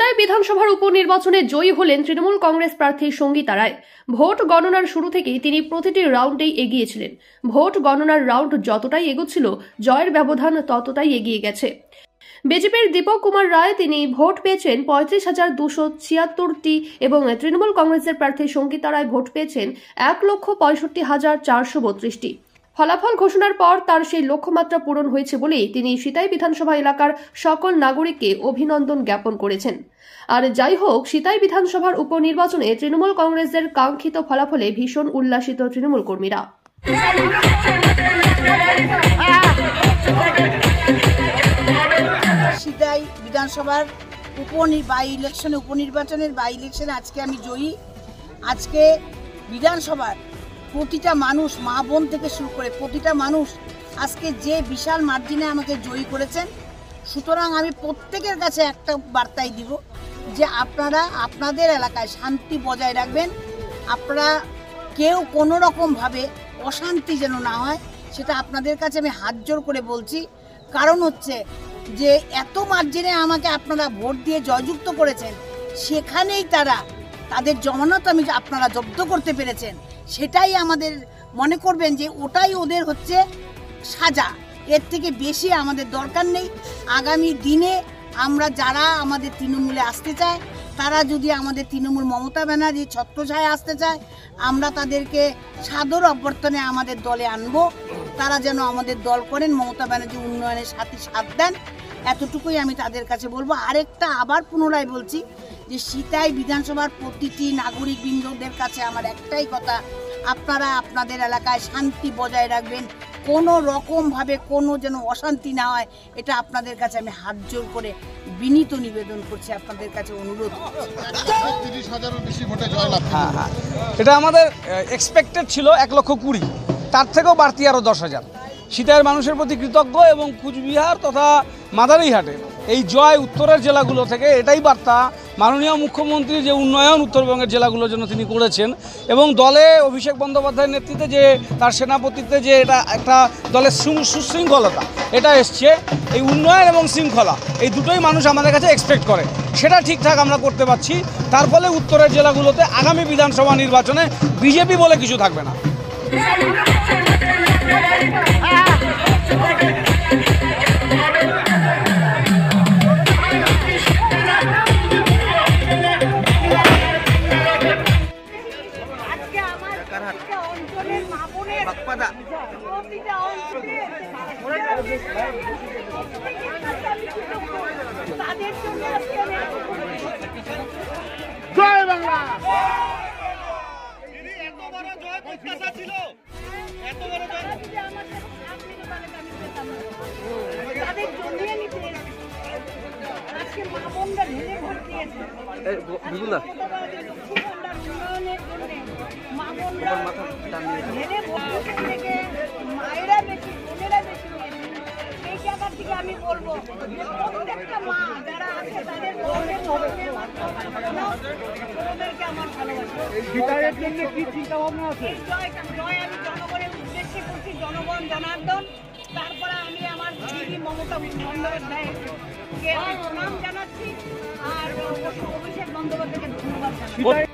সিতাই বিধানসভার উপনির্বাচনে জয়ী হলেন তৃণমূল কংগ্রেস প্রার্থী সঙ্গীতা রায়। ভোট গণনার শুরু থেকেই তিনি প্রতিটি রাউন্ডেই এগিয়েছিলেন। ভোট গণনার রাউন্ড যতটাই এগোচ্ছিল, জয়ের ব্যবধান ততটাই এগিয়ে গেছে। বিজেপির দীপক কুমার রায় তিনি ভোট পেয়েছেন 35,276টি এবং তৃণমূল কংগ্রেসের প্রার্থী সঙ্গীতা রায় ভোট পেয়েছেন 1,65,432টি। ফলাফল ঘোষণার পর তার সেই লক্ষ্যমাত্রা পূরণ হয়েছে বলেই তিনি সিতাই বিধানসভা এলাকার সকল নাগরিককে অভিনন্দন জ্ঞাপন করেছেন। আর যাই হোক, সিতাই বিধানসভার উপনির্বাচনে তৃণমূল কংগ্রেসের কাঙ্ক্ষিত ফলাফলে ভীষণ উল্লাসিত তৃণমূল কর্মীরা। সিতাই বিধানসভার উপনির্বাচনের বাই ইলেকশনে আজকে আমি জয়ী। আজকে বিধানসভার প্রতিটা মানুষ, মা বোন থেকে শুরু করে প্রতিটা মানুষ আজকে যে বিশাল মার্জিনে আমাকে জয়ী করেছেন। সুতরাং আমি প্রত্যেকের কাছে একটা বার্তাই দিব যে আপনারা আপনাদের এলাকায় শান্তি বজায় রাখবেন। আপনারা কেউ কোনো রকমভাবে অশান্তি যেন না হয়, সেটা আপনাদের কাছে আমি হাত জোর করে বলছি। কারণ হচ্ছে যে এত মার্জিনে আমাকে আপনারা ভোট দিয়ে জয়যুক্ত করেছেন, সেখানেই তাদের জমানত আপনারা জব্দ করতে পেরেছেন। সেটাই আমাদের মনে করবেন যে ওটাই ওদের হচ্ছে সাজা, এর থেকে বেশি আমাদের দরকার নেই। আগামী দিনে আমরা যারা আমাদের তৃণমূলে আসতে চায়, তারা যদি আমাদের তৃণমূল মমতা ব্যানার্জি ছত্রছায়ায় আসতে চায়, আমরা তাদেরকে সাদর অভ্যর্থনে আমাদের দলে আনবো। তারা যেন আমাদের দল করেন, মমতা ব্যানার্জি উন্নয়নের সাথে সাথ দেন, এতটুকুই আমি তাদের কাছে বলবো। আরেকটা আবার পুনরায় বলছি যে সিতাই বিধানসভার প্রতিটি নাগরিকবৃন্দদের কাছে আমার একটাই কথা, আপনারা আপনাদের এলাকায় শান্তি বজায় রাখবেন। কোনো রকমভাবে কোনো যেন অশান্তি না হয়, এটা আপনাদের কাছে আমি হাত জোর করে বিনীত নিবেদন করছি, আপনাদের কাছে অনুরোধ করছি। এটা আমাদের এক্সপেক্টেড ছিল 1,20,000, তার থেকেও বাড়তি আরও 10,000। সিতাইয়ের মানুষের প্রতি কৃতজ্ঞ এবং কুচবিহার তথা মাদারিহাটের এই জয় উত্তরের জেলাগুলো থেকে এটাই বার্তা, মাননীয় মুখ্যমন্ত্রী যে উন্নয়ন উত্তরবঙ্গের জেলাগুলোর জন্য তিনি করেছেন এবং দলে অভিষেক বন্দ্যোপাধ্যায়ের নেতৃত্বে যে তার সেনাপতিত্বে যে এটা একটা দলের সুশৃঙ্খলতা এটা এসছে, এই উন্নয়ন এবং শৃঙ্খলা এই দুটোই মানুষ আমাদের কাছে এক্সপেক্ট করে, সেটা ঠিকঠাক আমরা করতে পারছি। তার ফলে উত্তরের জেলাগুলোতে আগামী বিধানসভা নির্বাচনে বিজেপি বলে কিছু থাকবে না। জয় বাংলা। মায়েরা বেশি, বোনেরা বেশি, এই জায়গা থেকে আমি বলবো প্রত্যেকটা মা যারা আছে তাদের ওদেরকে আমার ভালোবাসা। কি চিন্তা ভাবনা আছে? জয় আমি জনগণের উদ্দেশ্যে করছি, জনগণ জনার্দন। তারপরে আমি আমার দিদি মমতা বন্দ্যোপাধ্যায়কে প্রণাম জানাচ্ছি আর অভিষেক বন্দ্যোপাধ্যায়কে ধন্যবাদ জানাচ্ছি।